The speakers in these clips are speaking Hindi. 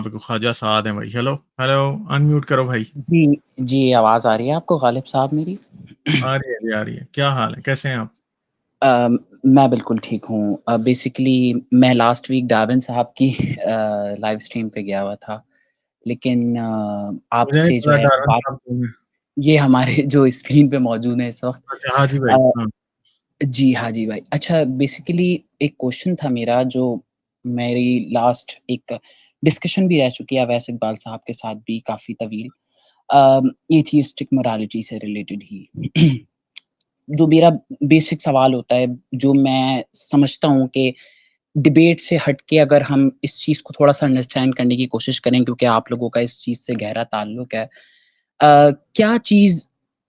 पे कोई ख्वाजा साद हैं भाई। हेलो हेलो, अनम्यूट करो भाई। जी, जी, आवाज़ आ रही है आपको गालिब साहब मेरी? आ रही है जी, आ रही है। क्या हाल है, कैसे हैं आप? मैं बिल्कुल ठीक हूँ। बेसिकली मैं लास्ट वीक डार्विन साहब की लाइव स्ट्रीम पे गया हुआ था, लेकिन मुझे नहीं आपसे जो पता है डार्विन बात साहब कौन है? ये हमारे जो स्क्रीन पे मौजूद हैं इस वक़्त। अच्छा, हाँ जी भाई। अ, हाँ, जी, हाँ जी भाई। अच्छा बेसिकली एक क्वेश्चन था मेरा जो मेरी लास्ट एक डिस्कशन भी रह चुकी है अवैस इकबाल साहब के साथ भी काफ़ी तवील। एथियस्टिक मोरालिटी से रिलेटेड ही। जो मेरा बेसिक सवाल होता है, जो मैं समझता हूँ कि डिबेट से हट के अगर हम इस चीज़ को थोड़ा-सा अंडरस्टैंड करने की कोशिश करें क्योंकि आप लोगों का इस चीज़ से गहरा ताल्लुक है। क्या चीज़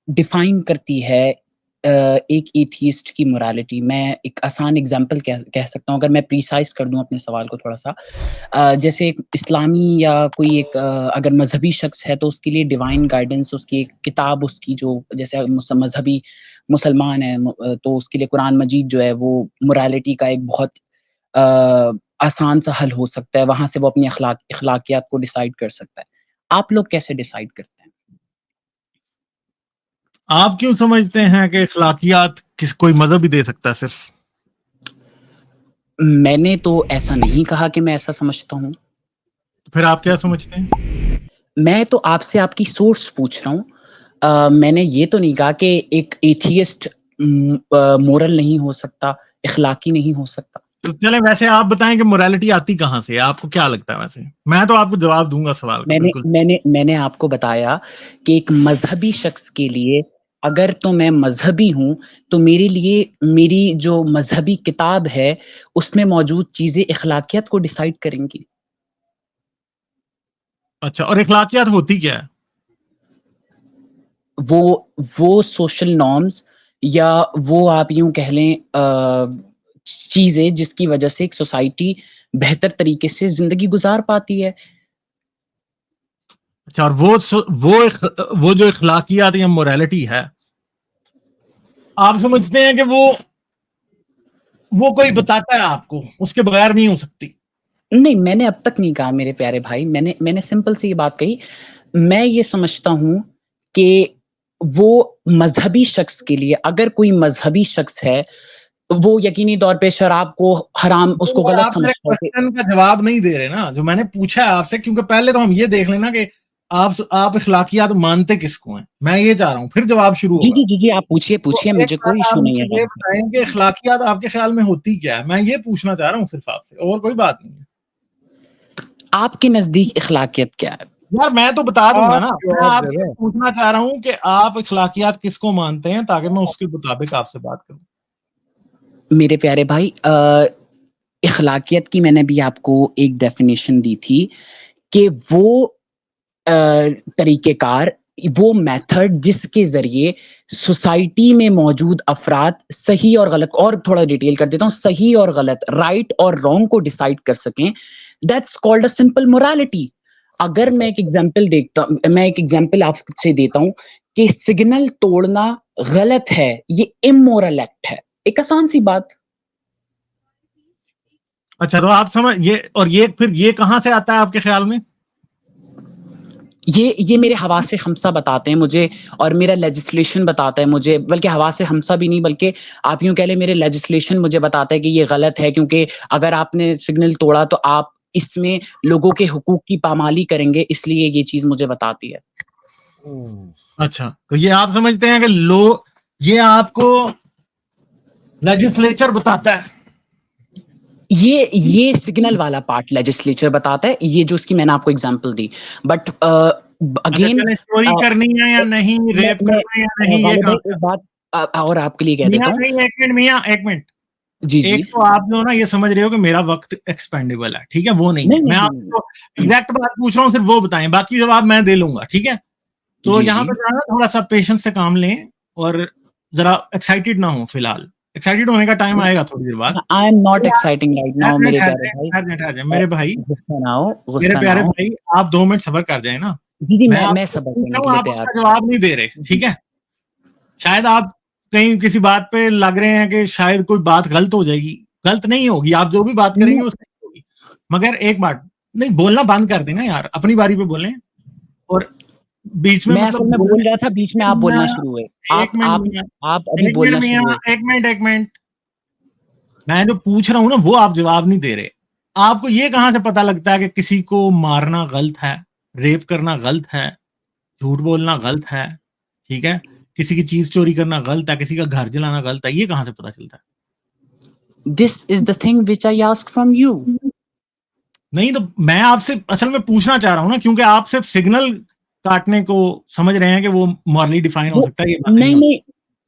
डिफाइन करती है एक एथियस्ट की मोरालिटी? मैं एक आसान एग्ज़ाम्पल कह कह सकता हूँ अगर मैं प्रिसाइज़ कर दूँ अपने सवाल को थोड़ा-सा। जैसे एक इस्लामी या कोई एक अगर मज़हबी शख़्स है तो उसके लिए डिवाइन गाइडेंस उसकी एक किताब उसकी जो जैसे मज़हबी मुसलमान है तो उसके लिए कुरान मजीद जो है वो मोरालिटी का एक बहुत अ, आसान सा हल हो सकता है, वहाँ से वो अपनी अखलाकियात को डिसाइड कर सकता है। आप लोग कैसे डिसाइड करते हैं? आप क्यों समझते हैं कि अखलाकियात कोई मज़हब ही दे सकता है सिर्फ? मैंने तो ऐसा नहीं कहा कि मैं ऐसा समझता हूँ। फिर आप क्या समझते हैं? मैं तो आपसे आपकी सोर्स पूछ रहा हूँ। मैंने ये तो नहीं कहा कि एक एथियस्ट मोरल नहीं हो सकता, इखलाकी नहीं हो सकता। तो चलें, वैसे आप बताएं कि मोरालिटी आती कहाँ से है? आपको क्या लगता है वैसे? मैं तो आपको जवाब दूंगा सवाल का, मैंने बिल्कुल। मैंने मैंने आपको बताया कि एक मज़हबी शख़्स के लिए अगर तो मैं मज़हबी हूँ, तो मेरे लिए मेरी जो मज़हबी किताब है, उसमें मौजूद चीज़ें इखलाकियत को डिसाइड करेंगी। अच्छा, और अखलाकियात होती क्या है? वो वो सोशल नॉर्म्स या वो आप यूँ कह लें चीज़ें जिसकी वज़ह से एक सोसाइटी बेहतर तरीके से ज़िंदगी गुज़ार पाती है। अच्छा, और वो जो अखलाकियात या मोरालिटी है, आप समझते हैं कि वो कोई बताता है आपको, उसके बगैर नहीं हो सकती? नहीं, मैंने अब तक नहीं कहा मेरे प्यारे भाई, मैंने मैंने सिंपल सी ये बात कही। मैं ये समझता हूँ कि वो मज़हबी शख़्स के लिए अगर कोई मज़हबी शख़्स है, वो यकीनी तौर पे शराब को हराम उसको तो गलत आप मेरे समझता है कि क्वेश्चन का जवाब नहीं दे रहे ना, जो मैंने पूछा है आपसे, क्योंकि पहले तो हम ये देख लेना कि आप अखलाकियात मानते किसको हैं, मैं ये चाह रहा हूँ, फिर जवाब शुरू जी, होगा। जी, जी, जी, आप पूछिए, तो पूछिए एक मुझे कोई बात आप इश्यू नहीं है मुझे ये गालिब भाई। बताएं कि अखलाकियात आपके ख्याल में होती क्या है? मैं ये पूछना चाह रहा हूँ सिर्फ आपसे, और कोई बात नहीं है। आपके नज़दीक इखलाकियत क्या है? यार मैं तो बता दूंगा आप ना, मैं जवाब दे आपसे रहे हैं। पूछना चाह रहा हूँ कि आप अखलाकियात किसको मानते हैं, ताकि मैं उसके मुताबिक आपसे बात करूँ। मेरे प्यारे भाई इखलाकियत की मैंने भी आपको एक डेफ़िनेशन दी थी कि वो अ, तरीक़ेकार, वो मेथड जिसके ज़रिए सोसाइटी में मौजूद अफ़राद सही और गलत और थोड़ा डिटेल कर देता हूँ, सही और गलत, राइट और रॉन्ग को डिसाइड कर सकें, that's called a simple morality. अगर मैं एक एग्ज़ाम्पल आपसे देता हूँ कि सिग्नल तोड़ना गलत है, ये इमोरल एक्ट है। एक आसान-सी बात। अच्छा, तो आप समझ ये, और ये फिर ये कहाँ से आता है आपके ख्याल में? ये मेरे हवासे ख़म्सा बताते हैं मुझे और मेरा लेजिस्लेशन बताता है मुझे, बल्कि हवासे ख़म्सा भी नहीं बल्कि आप यूँ कह लें मेरे लेजिस्लेशन मुझे बताता है कि ये गलत है क्योंकि अगर आपने सिग्नल तोड़ा तो आप इसमें लोगों के हुकूक की पामाली करेंगे, इसलिए ये चीज़ मुझे बताती है। अच्छा, तो ये आप समझते हैं कि ये आपको लेजिस्लेचर बताता है? ये सिग्नल वाला पार्ट लेजिस्लेचर बताता है, ये जो उसकी मैंने आपको एग्ज़ाम्पल दी। बट अच्छा, अगेन चलें, चोरी करनी है या नहीं, रेप मैं करना है या नहीं, ये गालिब कहाँ भाई से एक आता बात और आपके लिए कह है? देता मियाँ हूँ। नहीं, 1 मिनट मियाँ, 1 मिनट। जी, जी। एक तो आप जो ना ये समझ रहे हो कि मेरा वक्त एक्सपेंडेबल है, ठीक है? वो नहीं है। नहीं, मैं नहीं, नहीं, आपको नहीं। एग्जैक्ट बात पूछ रहा हूँ, सिर्फ वो बताएं, बाकी जवाब मैं दे लूंगा, ठीक है? तो जी, यहाँ जी। पे जो है ना, थोड़ा सा पेशेंस से काम लें और जरा एक्साइटेड ना हो फिलहाल। एक्साइटेड होने का टाइम आएगा थोड़ी देर बाद। आई एम नॉट मेरे एक्साइटिंग राइट नाउ मेरे प्यारे भाई। ठहर जाए मेरे भाई, मेरे गुस्सा ना प्यारे हो। भाई, आप 2 मिनट सब्र कर जाए ना। जी, जी, मैं मैं आपसे सब्र पूछ करने रहा के हूँ, लिए आप तैयार उसका हूँ। जवाब नहीं दे रहे, जी, ठीक है? शायद आप कहीं किसी बात पे लग रहे हैं कि शायद कोई बात गलत हो जाएगी। गलत नहीं होगी, आप जो भी बात करेंगे नहीं, वो सही होगी। मगर एक बात, नहीं बोलना बंद कर देना यार, अपनी बारी पे बोलें। और बीच में मैं मतलब असल में बोल रहा था, बीच में आप बोलना शुरू हुए। एक मिनट मियां, आप अभी बोलना शुरू हुए। एक मिनट, मैं जो पूछ रहा हूं ना वो आप जवाब नहीं दे रहे। आपको ये कहां से पता लगता है कि किसी को मारना गलत है, रेप करना गलत है, झूठ बोलना गलत है, ठीक है, किसी की चीज चोरी करना गलत है, किसी का घर जलाना गलत है, ये कहां से पता चलता है? This is the thing which I asked from you. नहीं तो मैं आपसे असल में पूछना चाह रहा हूं ना, क्योंकि आप सिर्फ सिग्नल काटने को समझ रहे हैं कि वो मॉरली डिफाइन हो वो सकता है, ये बात नहीं नहीं हो नहीं,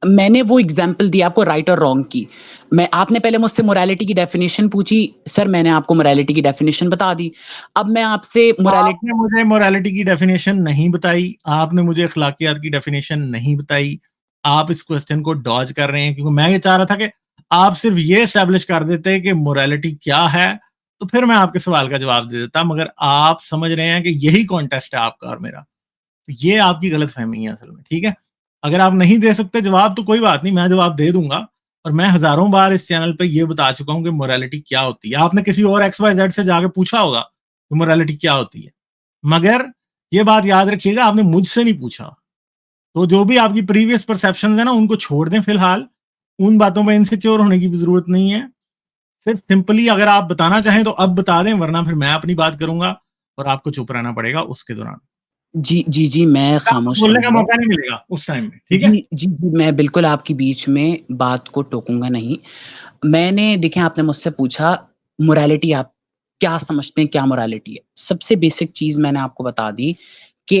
मैंने वो एग्जाम्पल दी आपको राइट और रॉन्ग की। मैं आपने पहले मुझसे मोरालिटी की डेफिनेशन पूछी, सर मैंने आपको मोरालिटी की डेफिनेशन बता दी। अब मैं आपसे मोरालिटी, आपने मुझे मोरालिटी की डेफिनेशन नहीं बताई, आपने मुझे अखलाकियात की डेफिनेशन नहीं बताई। आप इस क्वेश्चन को डॉज कर रहे हैं, क्योंकि मैं ये चाह रहा था कि आप सिर्फ ये एस्टेब्लिश कर देते कि मोरालिटी क्या है, तो फिर मैं आपके सवाल का जवाब दे देता। मगर आप समझ रहे हैं कि यही कॉन्टेस्ट है आपका और मेरा, तो ये आपकी गलत फहमी है असल में, ठीक है। अगर आप नहीं दे सकते जवाब तो कोई बात नहीं, मैं जवाब दे दूंगा। और मैं हजारों बार इस चैनल पे ये बता चुका हूं कि मोरालिटी क्या होती है। आपने किसी और XYZ से जाके पूछा होगा कि मोरालिटी क्या होती है, मगर ये बात याद रखिएगा आपने मुझसे नहीं पूछा। तो जो भी आपकी प्रीवियस परसेप्शन है ना, उनको छोड़ दें फिलहाल, उन बातों में इनसिक्योर होने की भी जरूरत नहीं है। सिर्फ सिंपली अगर आप बताना चाहें तो अब बता दें, वरना फिर मैं अपनी बात करूंगा और आपको चुप रहना पड़ेगा उसके दौरान। जी जी जी, मैं आपको खामोश बोलने का रहूंगा। मौका नहीं मिलेगा उस टाइम में, ठीक है। जी जी जी, मैं बिल्कुल आपकी बीच में बात को टोकूंगा नहीं। मैंने, देखें, आपने मुझसे पूछा मोरालिटी आप क्या समझते हैं, क्या मोरालिटी है। सबसे बेसिक चीज मैंने आपको बता दी कि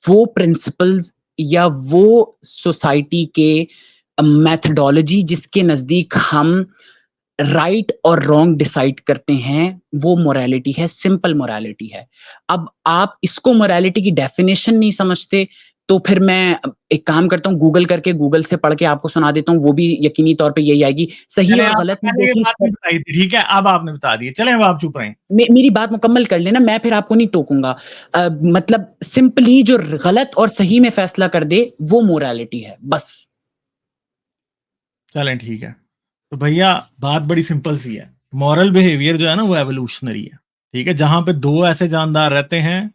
वो प्रिंसिपल्स या वो सोसाइटी के मेथडोलॉजी जिसके नजदीक हम राइट और रॉन्ग डिसाइड करते हैं, वो मोरालिटी है, सिंपल मोरालिटी है। अब आप इसको मोरालिटी की डेफिनेशन नहीं समझते, तो फिर मैं एक काम करता हूँ, गूगल करके, गूगल से पढ़ के आपको सुना देता हूँ, वो भी यकीनी तौर पे यही आएगी। सही चले और आपने गलत में पहले ये देखिए, बात नहीं बताई थी, ठीक है, अब आपने बता दी, चले अब आप चुप रहें। मेरी बात मुकम्मल कर लेना, मैं फिर आपको नहीं टोकूंगा। मतलब सिंपली जो गलत और सही में फैसला कर दे, वो मोरालिटी है, बस। चलें ठीक है। तो भैया बात बड़ी सिंपल सी है, मॉरल बिहेवियर जो है ना वो एवोल्यूशनरी है, ठीक है। जहां पे दो ऐसे जानदार रहते हैं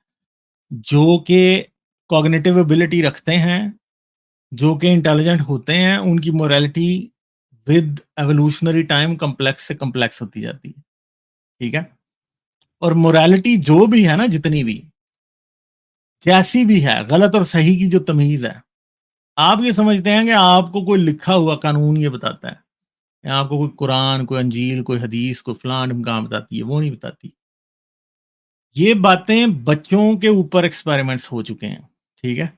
जो कि कॉग्निटिव एबिलिटी रखते हैं, जो कि इंटेलिजेंट होते हैं, उनकी morality with evolutionary time complex से कम्प्लेक्स होती जाती है, ठीक है। और मोरालिटी जो भी है ना, जितनी भी जैसी भी है, गलत और सही की जो तमीज है, आप ये समझते हैं कि आपको कोई लिखा हुआ कानून ये बताता है, या आपको कोई कुरान, कोई अंजील, कोई हदीस, कोई फलान ढिमकान बताती है, वो नहीं बताती। ये बातें बच्चों के ऊपर एक्सपेरिमेंट्स हो चुके हैं, ठीक है।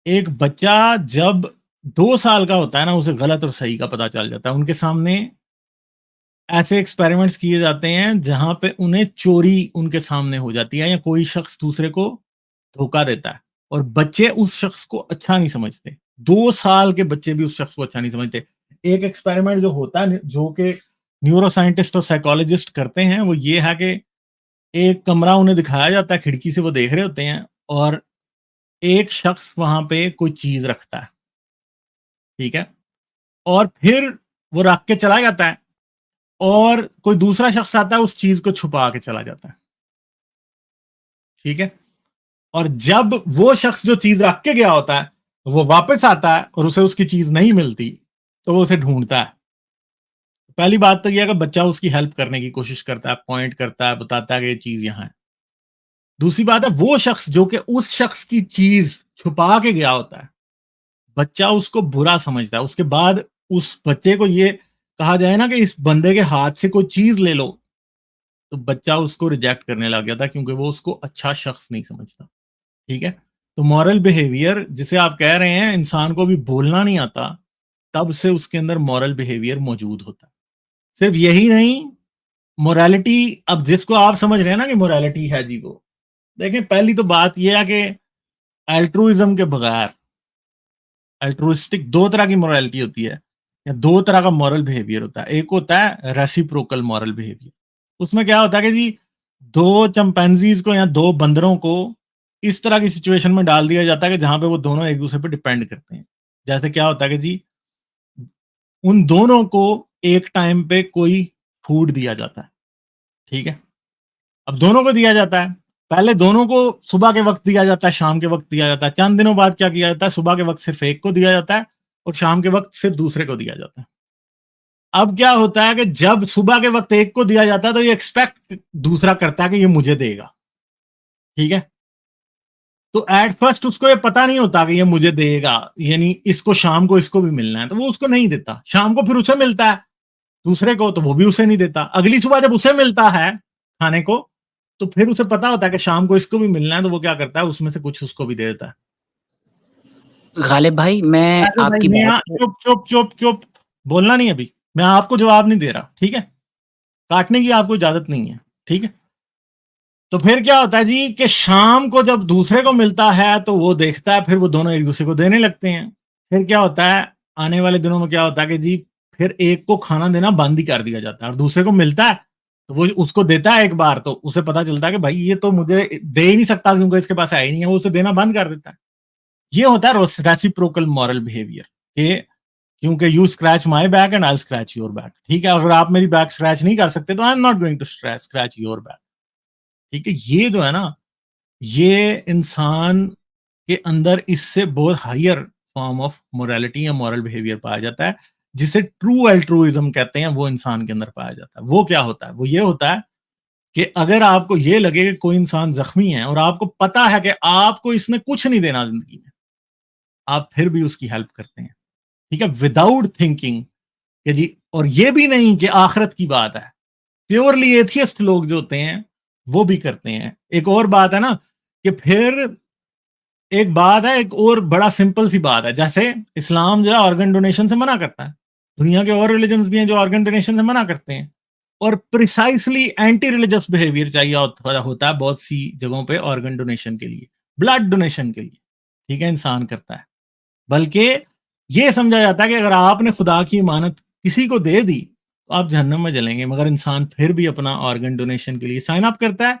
एक बच्चा जब 2 साल का होता है ना, उसे गलत और सही का पता चल जाता है। उनके सामने ऐसे एक्सपेरिमेंट्स किए जाते हैं जहां पे उन्हें चोरी उनके सामने हो जाती है, या कोई शख्स दूसरे को धोखा देता है, और बच्चे उस शख्स को अच्छा नहीं समझते। 2 साल के बच्चे भी उस शख्स को अच्छा नहीं समझते। एक एक्सपेरिमेंट जो होता है, जो कि न्यूरो साइंटिस्ट और साइकोलॉजिस्ट करते हैं, वो ये है कि एक कमरा उन्हें दिखाया जाता है, खिड़की से वो देख रहे होते हैं, और एक शख्स वहां पे कोई चीज रखता है, ठीक है, और फिर वो रख के चला जाता है, और कोई दूसरा शख्स आता है, उस चीज को छुपा के चला जाता है, ठीक है। और जब वो शख्स जो चीज रख के गया होता है, वो वापस आता है और उसे उसकी चीज नहीं मिलती, तो वो उसे ढूंढता है। पहली बात तो यह है कि बच्चा उसकी हेल्प करने की कोशिश करता है, पॉइंट करता है, बताता है कि ये चीज यहां है। दूसरी बात है, वो शख्स जो कि उस शख्स की चीज छुपा के गया होता है, बच्चा उसको बुरा समझता है। उसके बाद उस बच्चे को ये कहा जाए ना कि इस बंदे के हाथ से कोई चीज ले लो, तो बच्चा उसको रिजेक्ट करने लग गया था, क्योंकि वो उसको अच्छा शख्स नहीं समझता, ठीक है। तो मॉरल बिहेवियर जिसे आप कह रहे हैं इंसान को भी बोलना नहीं आता, तब से उसके अंदर मॉरल बिहेवियर मौजूद होता है। सिर्फ यही नहीं, मोरालिटी, अब जिसको आप समझ रहे हैं ना कि मोरालिटी है जी, वो देखें, पहली तो बात यह है कि अल्ट्रुइज्म के बगैर, अल्ट्रुइस्टिक दो तरह की मोरालिटी होती है, या दो तरह का मॉरल बिहेवियर होता है। एक होता है रेसिप्रोकल मॉरल बिहेवियर। उसमें क्या होता है कि जी, दो चंपैंजीज को या दो बंदरों को इस तरह की सिचुएशन में डाल दिया जाता है कि जहां पे वो दोनों एक दूसरे पर डिपेंड करते हैं। जैसे क्या होता है कि जी, उन दोनों को एक टाइम पे कोई फूड दिया जाता है, ठीक है। अब दोनों को दिया जाता है, पहले दोनों को सुबह के वक्त दिया जाता है, शाम के वक्त दिया जाता है। चंद दिनों बाद क्या किया जाता है, सुबह के वक्त सिर्फ एक को दिया जाता है और शाम के वक्त सिर्फ दूसरे को दिया जाता है। अब क्या होता है कि जब सुबह के वक्त एक को दिया जाता है तो ये एक्सपेक्ट दूसरा करता है कि ये मुझे देगा, ठीक है। तो एट फर्स्ट उसको ये पता नहीं होता कि ये मुझे देगा, यानी इसको शाम को इसको भी मिलना है, तो वो उसको नहीं देता। शाम को फिर उसे मिलता है दूसरे को, तो वो भी उसे नहीं देता। अगली सुबह जब उसे मिलता है खाने को, तो फिर उसे पता होता है कि शाम को इसको भी मिलना है, तो वो क्या करता है, उसमें से कुछ उसको भी दे देता है। गालिब भाई, मैं ऐसे भाई आपकी मैं बात यहाँ को चुप चुप चुप चुप, बोलना नहीं अभी, मैं आपको जवाब नहीं दे रहा, ठीक है। काटने की आपको इजाजत नहीं है, ठीक है। तो फिर क्या होता है जी कि शाम को जब दूसरे को मिलता है तो वो देखता है, फिर वो दोनों एक दूसरे को देने लगते हैं। फिर क्या होता है, आने वाले दिनों में क्या होता है कि जी फिर एक को खाना देना बंद ही कर दिया जाता है और दूसरे को मिलता है तो वो उसको देता है एक बार, तो उसे पता चलता है कि भाई ये तो मुझे दे ही नहीं सकता क्योंकि इसके पास है ही नहीं है, वो उसे देना बंद कर देता है। ये होता है रेसिप्रोकल मॉरल बिहेवियर के, क्योंकि you scratch my back and I scratch your back, ठीक है। अगर आप मेरी बैक स्क्रैच नहीं कर सकते तो I am not going to scratch your back, ठीक है। ये जो है ना, ये इंसान के अंदर इससे बहुत हायर फॉर्म ऑफ मोरालिटी या मॉरल बिहेवियर पाया जाता है, जिसे ट्रू अल्ट्रुइज्म कहते हैं, वो इंसान के अंदर पाया जाता है। वो क्या होता है, वो ये होता है कि अगर आपको ये लगे कि कोई इंसान जख्मी है और आपको पता है कि आपको इसने कुछ नहीं देना जिंदगी में, आप फिर भी उसकी हेल्प करते हैं, ठीक है, विदाउट थिंकिंग कि जी, और ये भी नहीं कि आखिरत की बात है। प्योरली एथियस्ट लोग जो होते हैं वो भी करते हैं। एक और बात है ना कि फिर एक बात है, एक और बड़ा सिंपल सी बात है, जैसे इस्लाम जो है ऑर्गन डोनेशन से मना करता है, दुनिया के और रिलीजन्स भी हैं जो ऑर्गन डोनेशन से मना करते हैं, और प्रिसाइसली एंटी रिलीजियस बिहेवियर चाहिए होता है बहुत सी जगहों पे ऑर्गन डोनेशन के लिए, ब्लड डोनेशन के लिए, ठीक है, इंसान करता है। बल्कि ये समझा जाता है कि अगर आपने खुदा की इमानत किसी को दे दी तो आप जहन्नम में जलेंगे, मगर इंसान फिर भी अपना ऑर्गन डोनेशन के लिए साइन अप करता है,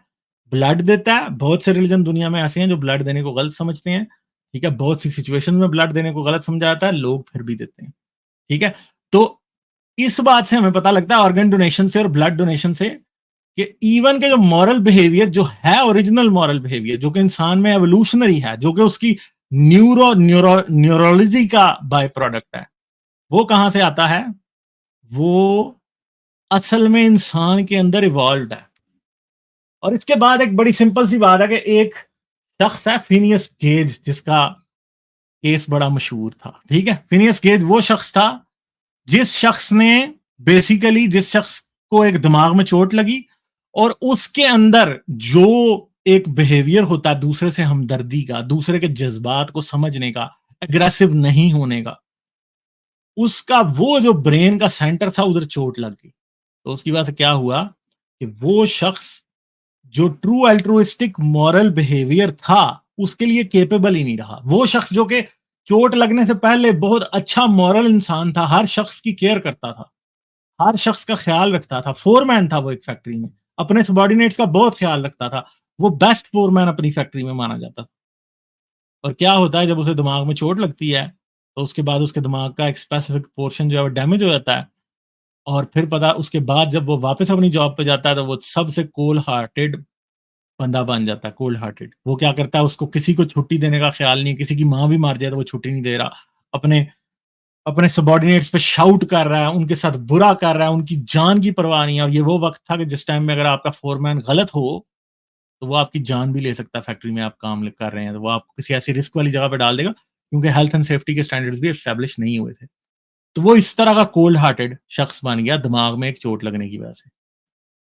ब्लड देता है। बहुत से रिलीजन दुनिया में ऐसे हैं जो ब्लड देने को गलत समझते हैं, ठीक है, बहुत सी सिचुएशन में ब्लड देने को गलत समझा जाता है, लोग फिर भी देते हैं, ठीक है। तो इस बात से हमें पता लगता है ऑर्गन डोनेशन से और ब्लड डोनेशन से कि इवन के जो मॉरल बिहेवियर जो है, ओरिजिनल मॉरल बिहेवियर जो कि इंसान में एवोल्यूशनरी है, जो कि उसकी न्यूरोलॉजी का बाय प्रोडक्ट है, वो कहां से आता है, वो असल में इंसान के अंदर इवॉल्व है। और इसके बाद एक बड़ी सिंपल सी बात है कि एक शख्स है फिनियस गेज, जिसका केस बड़ा मशहूर था, ठीक है। फिनियस गेज वो शख्स था जिस शख्स ने बेसिकली, जिस शख्स को एक दिमाग में चोट लगी और उसके अंदर जो एक बिहेवियर होता है दूसरे से हमदर्दी का, दूसरे के जज्बात को समझने का, एग्रेसिव नहीं होने का, उसका वो जो ब्रेन का सेंटर था उधर चोट लग गई। तो उसकी वजह से क्या हुआ कि वो शख्स जो ट्रू अल्ट्रुइस्टिक मॉरल बिहेवियर था उसके लिए केपेबल ही नहीं रहा। वो शख्स जो कि चोट लगने से पहले बहुत अच्छा मॉरल इंसान था, हर शख्स की केयर करता था, हर शख्स का ख्याल रखता था, फोरमैन था वो एक फैक्ट्री में, अपने सबॉर्डिनेट्स का बहुत ख्याल रखता था, वो बेस्ट फोरमैन अपनी फैक्ट्री में माना जाता था। और क्या होता है जब उसे दिमाग में चोट लगती है तो उसके बाद उसके दिमाग का एक स्पेसिफिक पोर्शन जो है वो डैमेज हो जाता है, और फिर पता उसके बाद जब वो वापस अपनी जॉब पे जाता है तो वो सबसे कोल्ड हार्टेड बंदा बन जाता है, कोल्ड हार्टेड। वो क्या करता है, उसको किसी को छुट्टी देने का ख्याल नहीं, किसी की माँ भी मार जाए तो वो छुट्टी नहीं दे रहा, अपने अपने सबॉर्डिनेट्स पे शाउट कर रहा है, उनके साथ बुरा कर रहा है, उनकी जान की परवाह नहीं है। और ये वो वक्त था कि जिस टाइम में अगर आपका फोरमैन गलत हो तो वो आपकी जान भी ले सकता है। फैक्ट्री में आप काम कर रहे हैं तो वो आपको किसी ऐसी रिस्क वाली जगह पे डाल देगा, क्योंकि हेल्थ एंड सेफ्टी के स्टैंडर्ड्स भी एस्टेब्लिश नहीं हुए थे। तो वो इस तरह का कोल्ड हार्टेड शख्स बन गया दिमाग में एक चोट लगने की वजह से।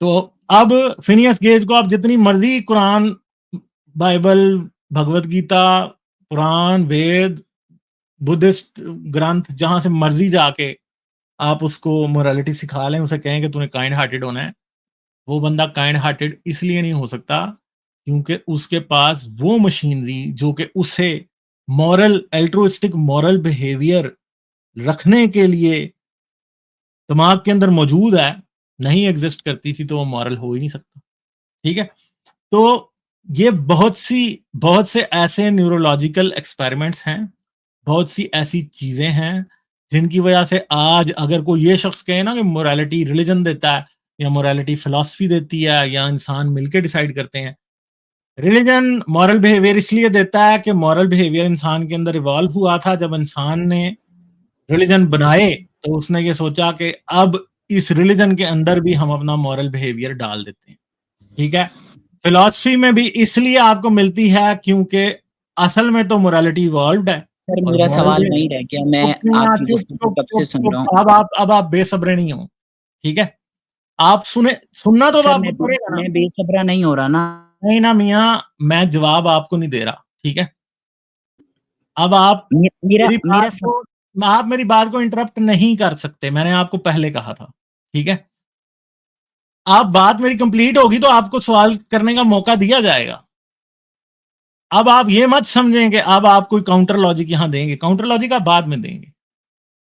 तो अब फिनियस गेज को आप जितनी मर्जी कुरान, बाइबल, भगवत गीता, पुराण, वेद, बुद्धिस्ट ग्रंथ जहां से मर्जी जाके आप उसको मोरालिटी सिखा लें, उसे कहें कि तूने काइंड हार्टेड होना है, वो बंदा काइंड हार्टेड इसलिए नहीं हो सकता क्योंकि उसके पास वो मशीनरी जो कि उसे मॉरल एल्ट्रुइस्टिक मॉरल बिहेवियर रखने के लिए दिमाग के अंदर मौजूद है, नहीं एग्जिस्ट करती थी, तो वो मॉरल हो ही नहीं सकता, ठीक है। तो ये बहुत से ऐसे न्यूरोलॉजिकल एक्सपेरिमेंट्स हैं, बहुत सी ऐसी चीजें हैं जिनकी वजह से आज अगर कोई ये शख्स कहे ना कि मोरालिटी रिलीजन देता है, या मोरालिटी फिलॉसफी देती है या इंसान मिलके डिसाइड करते हैं। रिलीजन मॉरल बिहेवियर इसलिए देता है कि मॉरल बिहेवियर इंसान के अंदर इवॉल्व हुआ था। जब इंसान ने रिलीजन बनाए तो उसने ये सोचा कि अब इस रिलीजन के अंदर भी हम अपना मॉरल बिहेवियर डाल देते हैं, ठीक है। फिलॉसफी में भी इसलिए आपको मिलती है क्योंकि असल में तो मोरालिटी इवॉल्व्ड है सर और मेरा मॉरल सवाल भी। वहीं रह गया, मैं चुप मियां, आपकी चुप गुफ्तगू चुप कब से चुप सुन रहा चुप, हूँ। अब आप बेसब्रे नहीं हो, ठीक है। आप सुनना तो सर आपको पड़ेगा ना। मैं बेसब्रा नहीं हो रहा ना। नहीं ना मियां, मैं जवाब आपको नहीं दे रहा, ठीक है। अब आप मेरा मेरी मेरा बात सब को आप मेरी बात को इंटरप्ट नहीं कर सकते, मैंने आपको पहले कहा था, ठीक है। आप बात मेरी कंप्लीट होगी तो आपको सवाल करने का मौका दिया जाएगा। अब आप ये मत समझें कि अब आप कोई काउंटर लॉजिक यहां देंगे, काउंटर लॉजिक आप बाद में देंगे।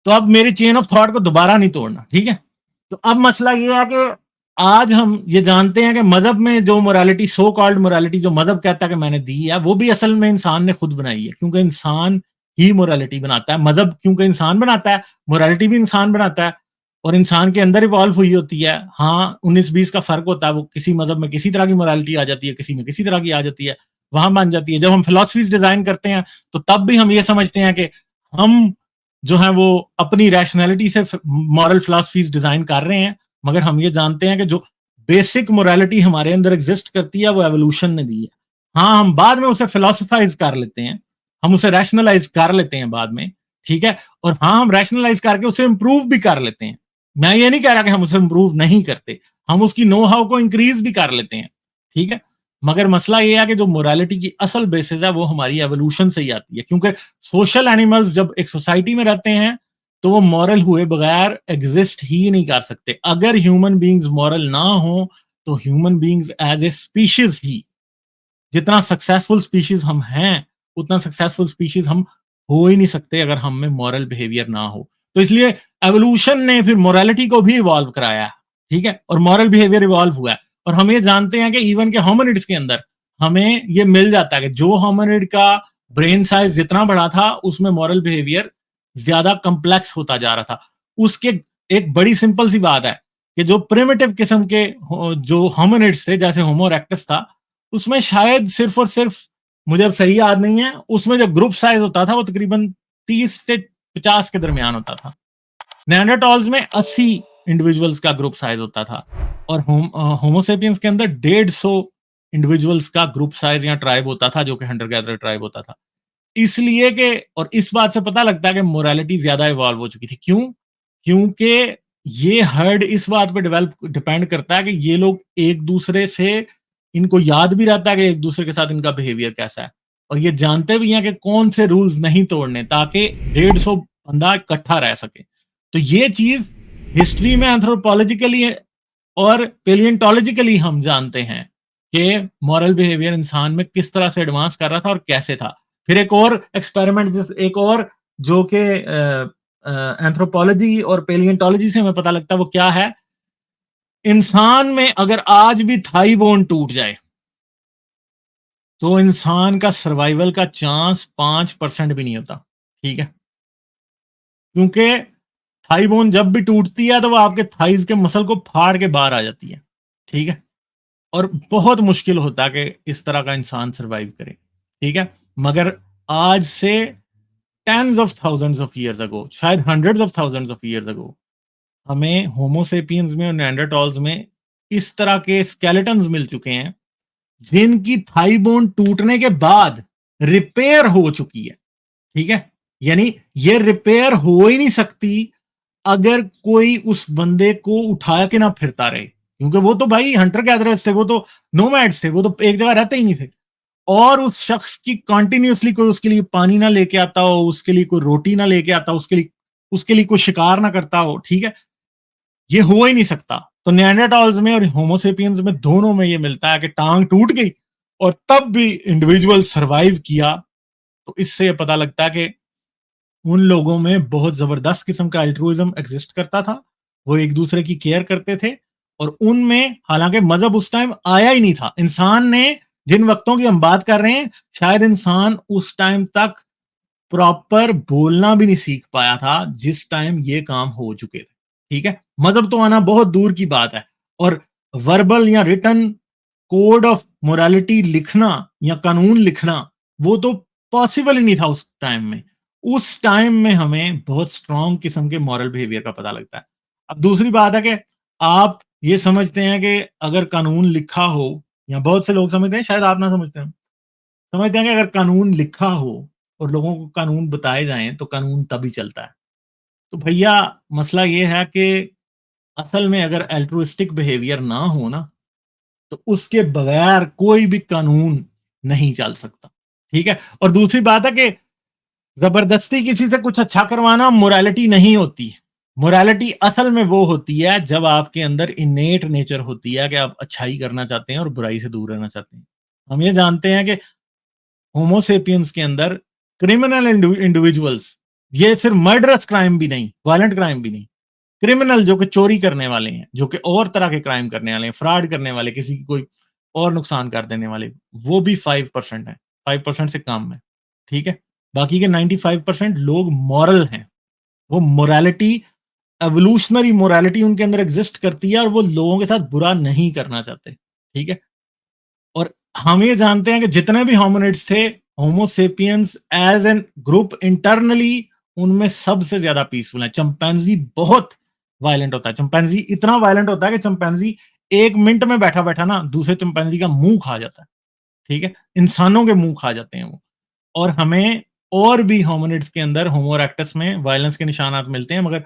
तो अब मेरी चेन ऑफ थॉट को दोबारा नहीं तोड़ना, ठीक है। तो अब मसला ये है कि आज हम ये जानते हैं कि मजहब में जो मोरालिटी, सो कॉल्ड मोरालिटी जो मजहब कहता है कि मैंने दी है, वो भी असल में इंसान ने खुद बनाई है, क्योंकि इंसान ही मोरालिटी बनाता है। मजहब क्योंकि इंसान बनाता है, मोरालिटी भी इंसान बनाता है और इंसान के अंदर इवॉल्व हुई होती है। हाँ, 19-20 का फर्क होता है, वो किसी मजहब में किसी तरह की मोरालिटी आ जाती है, किसी में किसी तरह की आ जाती है, वहां बन जाती है। जब हम फिलोसफीज डिजाइन करते हैं तो तब भी हम ये समझते हैं कि हम जो है वो अपनी रैशनैलिटी से मॉरल फिलोसफीज डिजाइन कर रहे हैं, मगर हम ये जानते हैं कि जो बेसिक मोरालिटी हमारे अंदर एग्जिस्ट करती है वो एवोल्यूशन ने दी है। हाँ, हम बाद में उसे फिलोसफाइज कर लेते हैं, हम उसे रैशनलाइज कर लेते हैं बाद में, ठीक है। और हाँ, हम रैशनलाइज करके उसे इंप्रूव भी कर लेते हैं। मैं ये नहीं कह रहा कि हम उसे इंप्रूव नहीं करते, हम उसकी नो हाउ को इंक्रीज भी कर लेते हैं, ठीक है। मगर मसला ये है कि जो मोरालिटी की असल बेसिस है वो हमारी एवोल्यूशन से ही आती है, क्योंकि सोशल एनिमल्स जब एक सोसाइटी में रहते हैं तो वो मॉरल हुए बगैर एग्जिस्ट ही नहीं कर सकते। अगर ह्यूमन बींग्स मॉरल ना हो तो human beings as a species ही, जितना सक्सेसफुल स्पीशीज हम हैं उतना सक्सेसफुल स्पीशीज हम हो ही नहीं सकते अगर हम में मॉरल बिहेवियर ना हो। तो इसलिए एवोल्यूशन ने फिर मोरालिटी को भी इवॉल्व कराया है, ठीक है, और मॉरल बिहेवियर इवॉल्व हुआ है। और हम ये जानते हैं कि इवन के होमिनिड्स के अंदर हमें ये मिल जाता है कि जो होमिनिड का ब्रेन साइज जितना बड़ा था उसमें मॉरल बिहेवियर ज्यादा कम्प्लेक्स होता जा रहा था। उसके एक बड़ी सिंपल सी बात है कि जो प्रिमिटिव किस्म के जो होमिनिड्स थे, जैसे होमो इरेक्टस था, उसमें शायद सिर्फ और सिर्फ, मुझे अब सही याद नहीं है, उसमें जो ग्रुप साइज होता था वो तकरीबन 30 से 50 के दरमियान होता था। नेanderthals में 80 इंडिविजुअल्स का ग्रुप साइज होता था और होमोसेपियंस के अंदर 150 इंडिविजुअल्स का ग्रुप साइज या ट्राइब होता था, जो कि हंटर गैदरर ट्राइब होता था। इसलिए कि, और इस बात से पता लगता है कि मोरालिटी ज्यादा इवॉल्व हो चुकी थी। क्यों? क्योंकि ये हर्ड इस बात पे डिपेंड करता है कि ये लोग एक दूसरे से, इनको याद भी रहता है कि एक दूसरे के साथ इनका बिहेवियर कैसा है, और ये जानते भी हैं कि कौन से रूल्स नहीं तोड़ने ताकि 150 बंदा इकट्ठा रह सके। तो ये चीज हिस्ट्री में एंथ्रोपोलॉजिकली और पेलियंटोलॉजिकली हम जानते हैं कि मॉरल बिहेवियर इंसान में किस तरह से एडवांस कर रहा था और कैसे था। फिर एक और एक्सपेरिमेंट, एक और जो कि एंथ्रोपोलॉजी और पेलियंटोलॉजी से हमें पता लगता है, वो क्या है, इंसान में अगर आज भी थाई बोन टूट जाए तो इंसान का सर्वाइवल का चांस 5% भी नहीं होता, ठीक है। क्योंकि थाई बोन जब भी टूटती है तो वो आपके थाइज के मसल को फाड़ के बाहर आ जाती है, ठीक है। और बहुत मुश्किल होता है कि इस तरह का इंसान सरवाइव करे, ठीक है। मगर आज से tens of thousands of years ago, शायद hundreds of thousands of years ago, हमें होमोसेपियंस में और नेanderthals में इस तरह के स्केलेटन्स मिल चुके हैं जिनकी थाई बोन टूटने के बाद रिपेयर हो चुकी है, ठीक है। यानी ये रिपेयर हो ही नहीं सकती अगर कोई उस बंदे को उठा के ना फिरता रहे, क्योंकि वो तो भाई हंटर गैदरर्स थे, वो तो नोमैड्स थे, वो तो एक जगह रहते ही नहीं थे। और उस शख्स की कंटिन्यूअसली कोई उसके लिए पानी ना लेके आता हो, उसके लिए कोई रोटी ना लेके आता, उसके लिए कोई शिकार ना करता हो, ठीक है, ये हो ही नहीं सकता। तो नेanderthals में और होमोसेपियंस में दोनों में ये मिलता है कि टांग टूट गई और तब भी इंडिविजुअल सरवाइव किया। तो इससे ये पता लगता है कि उन लोगों में बहुत जबरदस्त किस्म का अल्ट्रुइज्म एग्जिस्ट करता था, वो एक दूसरे की केयर करते थे। और उनमें हालांकि मजहब उस टाइम आया ही नहीं था, इंसान ने, जिन वक्तों की हम बात कर रहे हैं, शायद इंसान उस टाइम तक प्रॉपर बोलना भी नहीं सीख पाया था जिस टाइम ये काम हो चुके थे, ठीक है। मजहब तो आना बहुत दूर की बात है। और वर्बल या रिटन कोड ऑफ मोरालिटी लिखना या कानून लिखना वो तो पॉसिबल ही नहीं था उस टाइम में। उस टाइम में हमें बहुत स्ट्रॉन्ग किस्म के मॉरल बिहेवियर का पता लगता है। अब दूसरी बात है कि आप ये समझते हैं कि अगर कानून लिखा हो, या बहुत से लोग समझते हैं, शायद आप ना समझते हैं, समझते हैं कि अगर कानून लिखा हो और लोगों को कानून बताए जाएं तो कानून तभी चलता है। तो भैया मसला ये है कि असल में अगर एल्ट्रुइस्टिक बिहेवियर ना हो ना, तो उसके बगैर कोई भी कानून नहीं चल सकता। ठीक है। और दूसरी बात है कि जबरदस्ती किसी से कुछ अच्छा करवाना मोरालिटी नहीं होती। मोरालिटी असल में वो होती है जब आपके अंदर इनेट नेचर होती है कि आप अच्छाई करना चाहते हैं और बुराई से दूर रहना चाहते हैं। हम ये जानते हैं कि होमोसेपियंस के अंदर क्रिमिनल इंडिविजुअल्स, ये सिर्फ मर्डरस क्राइम भी नहीं, वायलेंट क्राइम भी नहीं, क्रिमिनल जो कि चोरी करने वाले हैं, जो कि और तरह के क्राइम करने वाले हैं, फ्रॉड करने वाले, किसी की कोई और नुकसान कर देने वाले, वो भी 5% है, 5% से कम है। ठीक है। बाकी के 95% लोग मॉरल हैं। वो मोरालिटी, एवोल्यूशनरी मोरालिटी उनके अंदर एग्जिस्ट करती है और वो लोगों के साथ बुरा नहीं करना चाहते। ठीक है। और हम ये जानते हैं कि जितने भी होमिनिड्स थे, homo sapiens as an group internally उनमें सबसे ज्यादा पीसफुल है। चिंपैंजी बहुत वायलेंट होता है। चिंपैंजी इतना वायलेंट होता है कि चिंपैंजी 1 मिनट में बैठा बैठा ना दूसरे चिंपैंजी का मुंह खा जाता है। ठीक है। इंसानों के मुंह खा जाते हैं वो। और हमें और भी होमिनिड्स के अंदर, होमो इरेक्टस में वायलेंस के निशानात मिलते हैं, मगर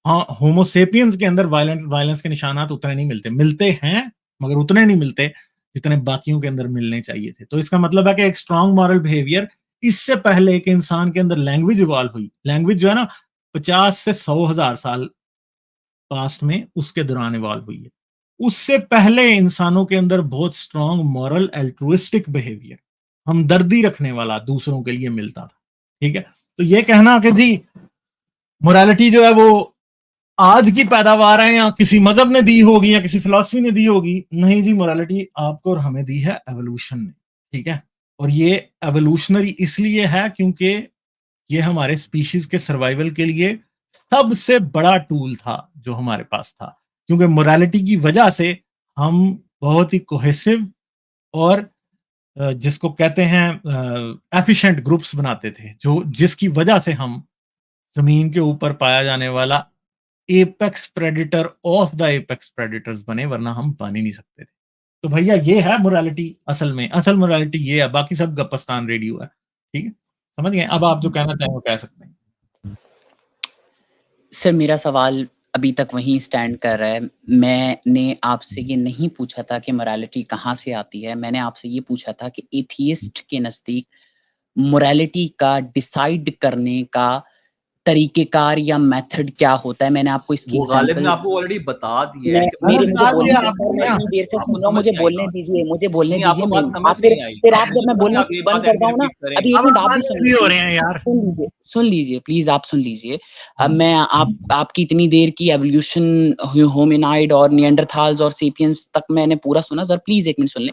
हाँ, होमोसेपियंस के अंदर वायलेंस के निशानात उतने नहीं मिलते। मिलते हैं मगर उतने नहीं मिलते जितने बाकियों के अंदर मिलने चाहिए थे। तो इसका मतलब है कि एक स्ट्रॉन्ग मॉरल बिहेवियर इससे पहले कि इंसान के अंदर लैंग्वेज इवॉल्व हुई, लैंग्वेज जो है ना 50 से 100,000 साल पास्ट में उसके दौरान इवॉल्व हुई है। उससे पहले इंसानों के अंदर बहुत स्ट्रॉन्ग मॉरल एल्ट्रुइस्टिक बिहेवियर, हमदर्दी रखने वाला दूसरों के लिए मिलता था। ठीक है। तो ये कहना कि जी मोरालिटी जो है वो आज की पैदावार है या किसी मजहब ने दी होगी या किसी फिलॉसफी ने दी होगी, नहीं जी, मोरालिटी आपको और हमें दी है एवोल्यूशन ने। ठीक है। और ये एवोल्यूशनरी इसलिए है क्योंकि ये हमारे स्पीशीज के सर्वाइवल के लिए सबसे बड़ा टूल था जो हमारे पास था। क्योंकि मोरालिटी की वजह से हम बहुत ही कोहेसिव और जिसको कहते हैं एफिशिएंट ग्रुप्स बनाते थे, जो जिसकी वजह से हम जमीन के ऊपर पाया जाने वाला apex predator of the apex predators बने, वरना हम बन ही नहीं सकते थे। तो भैया ये है मोरालिटी। असल में असल मोरालिटी ये है, बाकी सब गपस्तान रेडियो है। ठीक है। समझ गए। अब आप जो कहना चाहें वो कह सकते हैं। सर मेरा सवाल अभी तक वहीं स्टैंड कर रहा है। मैंने आपसे ये नहीं पूछा था कि मोरालिटी कहाँ से आती है। मैंने आपसे ये पूछा था कि एथियस्ट के नज़दीक मोरालिटी का डिसाइड करने का तरीक़ेकार या मेथड क्या होता है? मैंने आपको इसकी वो गालिब ने एग्ज़ाम्पल आपको ऑलरेडी बता दिया है कि मेरे मुझे बता बोलने दिया दीजिए सर, मैं आपने। इतनी देर से आपको सुन रहा हूँ, समझ मुझे नहीं आई बोलने बात। दीजिए, मुझे बोलने नहीं, आपको दीजिए। बात समझ आप फिर नहीं आई। फिर आप जब मैं आप बोलना ये बंद बात करता हूँ ना, रिपीट करें। अभी 1 अब मिनट आप भी आवाज सुन क्लियर हो लीजिए, रहे हैं यार। सुन लीजिए प्लीज़, आप सुन लीजिए। अब मैं आपकी इतनी देर की एवोल्यूशन होमिनाइड और निएंडरथाल्स और सेपियंस तक मैंने पूरा सुना। सर प्लीज़ 1 मिनट सुन लें।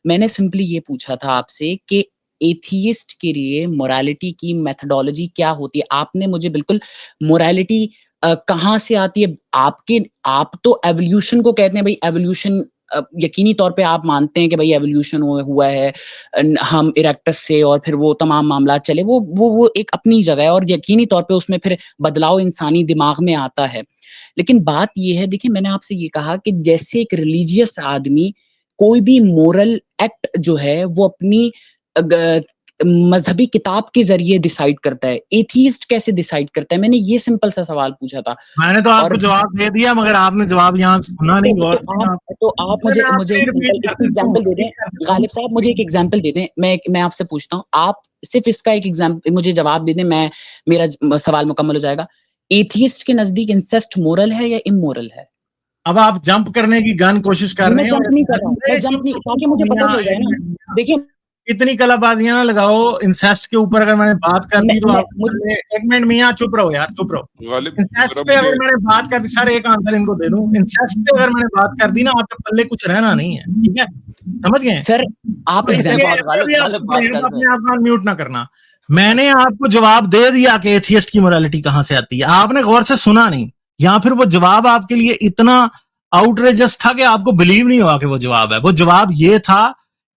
मैंने सिंपली ये पूछा था आपसे कि एथियस्ट के लिए मोरालिटी की मेथोडोलॉजी क्या होती है? आपने मुझे बिल्कुल मोरालिटी कहाँ से आती है? आप तो एवोल्यूशन को कहते हैं भई एवोल्यूशन, यकीनी तौर पे आप मानते हैं कि भई एवोल्यूशन हुआ है हम इरेक्टस से और फिर वो तमाम मामलात चले। वो एक अपनी जगह है और यकीनी तौर पे उसमें फिर बदलाव इंसानी दिमाग में आता है। लेकिन बात ये है, देखिए मैंने आपसे ये कहा कि जैसे एक रिलीजियस आदमी कोई भी मोरल एक्ट जो है वो अपनी मज़हबी किताब के ज़रिए डिसाइड करता है। एथियस्ट कैसे डिसाइड करता है? मैंने ये सिंपल सा सवाल पूछा था। मैंने तो और आपको जवाब दे दिया, मगर आपने जवाब यहाँ सुना नहीं गौर से। तो आप मुझे एक सिंपल इसकी एग्ज़ाम्पल दे दें। गालिब साहब मुझे एक एग्ज़ाम्पल दे दें। मैं आपसे पूछता हूँ, आप सिर्फ़ इसका एक मुझे जवाब दे दें, मेरा सवाल मुकम्मल हो जाएगा। एथियस्ट के नज़दीक इंसेस्ट मोरल है या इमोरल है? अब आप जंप करने की गन कोशिश कर रहे मैं हैं। जंप नहीं कर रहा हूँ, मैं जंप नहीं, ताकि मुझे पता चल जाए ना। देखिए इतनी कलाबाजियां ना लगाओ। इंसेस्ट के ऊपर अगर मैंने बात कर दी तो आप 1 मिनट मियां चुप रहो यार, चुप रहो। गालिब इंसेस्ट पे अगर मैंने बात कर दी, सर एक आंसर इनको दे दूं, इंसेस्ट पे अगर मैंने बात कर दी ना, आपके पल्ले कुछ रहना नहीं है। ठीक है। समझ गए सर आप तो इसलिए बात गालिब बात कर अपने आप म्यूट ना करना। मैंने आपको जवाब दे दिया कि एथियस्ट की मोरालिटी कहां से आती है। आपने गौर से सुना नहीं, या फिर वो जवाब आपके लिए इतना आउटरेजस था कि आपको बिलीव नहीं हुआ कि वो जवाब है। वो जवाब ये था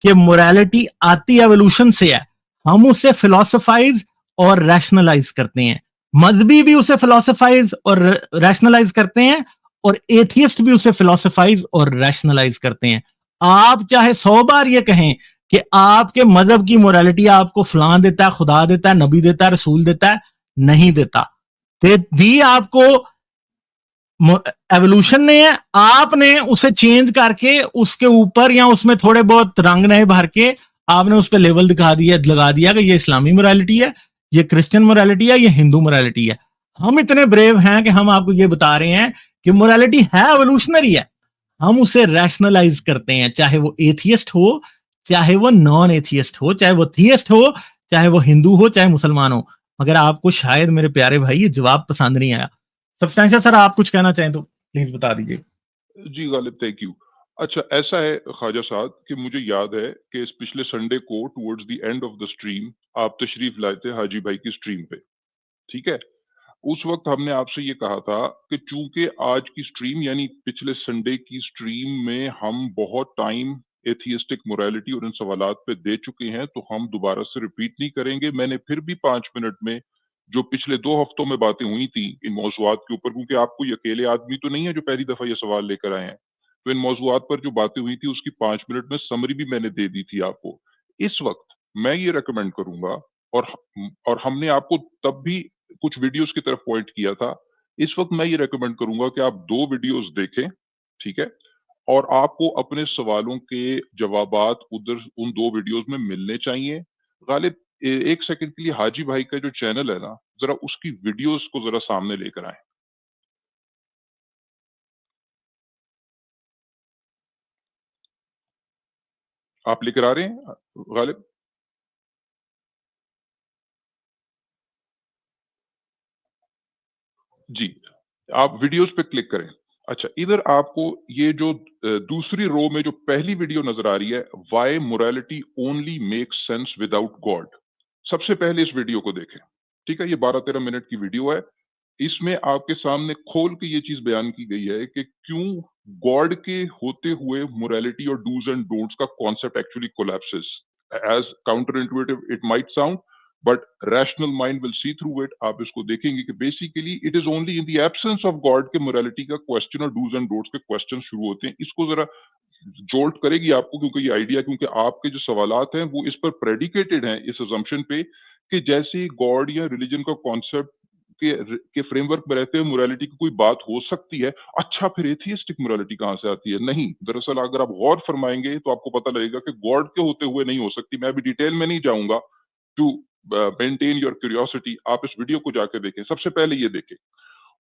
कि मोरालिटी आती एवोल्यूशन से है, हम उसे फिलोसफाइज और रैशनलाइज करते हैं। मजहबी भी उसे फिलोसफाइज और रैशनलाइज करते हैं, और एथियस्ट भी उसे फिलोसफाइज और रैशनलाइज करते हैं। आप चाहे 100 बार ये कहें कि आपके मजहब की मोरालिटी आपको फलां देता है, खुदा देता है, नबी देता है, रसूल देता है, नहीं देता। दी आपको एवोल्यूशन ने है, आपने उसे चेंज करके उसके ऊपर या उसमें थोड़े बहुत रंग नए भर के आपने उस पर लेवल दिखा दिया, लगा दिया कि ये इस्लामी मोरालिटी है, ये क्रिश्चियन मोरालिटी है, ये हिंदू मोरालिटी है। हम इतने ब्रेव हैं कि हम आपको ये बता रहे हैं कि मोरालिटी है, एवोल्यूशनरी है। हम उसे रैशनलाइज करते हैं, चाहे वो एथियस्ट हो, चाहे वो नॉन एथियस्ट हो, चाहे वो थियस्ट हो, चाहे वो हिंदू हो, चाहे मुसलमान हो। मगर आपको शायद मेरे प्यारे भाई ये जवाब पसंद नहीं आया। सब्सटेंशियल सर, आप कुछ कहना चाहें तो प्लीज बता दीजिए। जी गालिब, थैंक यू। अच्छा, ऐसा है ख्वाजा साहब कि मुझे याद है कि इस पिछले संडे को towards the end of the stream आप तशरीफ लाए थे हाजी भाई की स्ट्रीम पे, ठीक है। उस वक्त हमने आपसे ये कहा था कि चूंकि आज की स्ट्रीम यानी पिछले संडे की स्ट्रीम में हम बहुत टाइम एथियस्टिक मोरालिटी और इन सवालात पे दे चुके हैं, तो हम दोबारा से रिपीट नहीं करेंगे। मैंने फिर भी 5 मिनट में जो पिछले 2 हफ्तों में बातें हुई थी इन मौज़ूआत के ऊपर, क्योंकि आप कोई अकेले आदमी तो नहीं है जो पहली दफा ये सवाल लेकर आए हैं, तो इन मौज़ूआत पर जो बातें हुई थी उसकी 5 मिनट में समरी भी मैंने दे दी थी आपको। इस वक्त मैं ये रेकमेंड करूंगा, और हमने आपको तब भी कुछ वीडियोस की तरफ पॉइंट किया था, इस वक्त मैं ये रेकमेंड करूंगा कि आप 2 वीडियोस देखें, ठीक है, और आपको अपने सवालों के जवाबात उधर उन 2 वीडियोस में मिलने चाहिए। गालिब, 1 सेकंड के लिए हाजी भाई का जो चैनल है ना, जरा उसकी वीडियोस को जरा सामने लेकर आए। आप लेकर आ रहे हैं गालिब? जी, आप वीडियोस पे क्लिक करें। अच्छा, इधर आपको ये जो दूसरी रो में जो पहली वीडियो नजर आ रही है, why morality only makes sense without God, सबसे पहले इस वीडियो को देखें, ठीक है। ये 12-13 मिनट की वीडियो है। इसमें आपके सामने खोल के ये चीज बयान की गई है कि क्यों गॉड के होते हुए मोरालिटी और डूज एंड डोंट्स का concept actually collapses. As counterintuitive it might sound, but rational mind will see through it. आप इसको देखेंगे कि basically it is only in the absence of God के मोरालिटी का क्वेश्चन और डूज एंड डोंट्स के क्वेश्चन शुरू होते हैं। इसको जरा जोल्ट करेगी आपको, क्योंकि ये आइडिया, क्योंकि आपके जो सवालात हैं वो इस पर प्रेडिकेटेड हैं, इस अजम्पशन पे कि जैसे गॉड या रिलीजन का कॉन्सेप्ट के फ्रेमवर्क में रहते हुए मोरालिटी की कोई बात हो सकती है। अच्छा, फिर एथियस्टिक मोरालिटी कहां से आती है? नहीं, दरअसल अगर आप गौर फरमाएंगे तो आपको पता लगेगा कि गॉड के होते हुए नहीं हो सकती। मैं अभी डिटेल में नहीं जाऊंगा टू मेंटेन योर क्यूरियोसिटी। आप इस वीडियो को जाकर देखें, सबसे पहले ये देखें।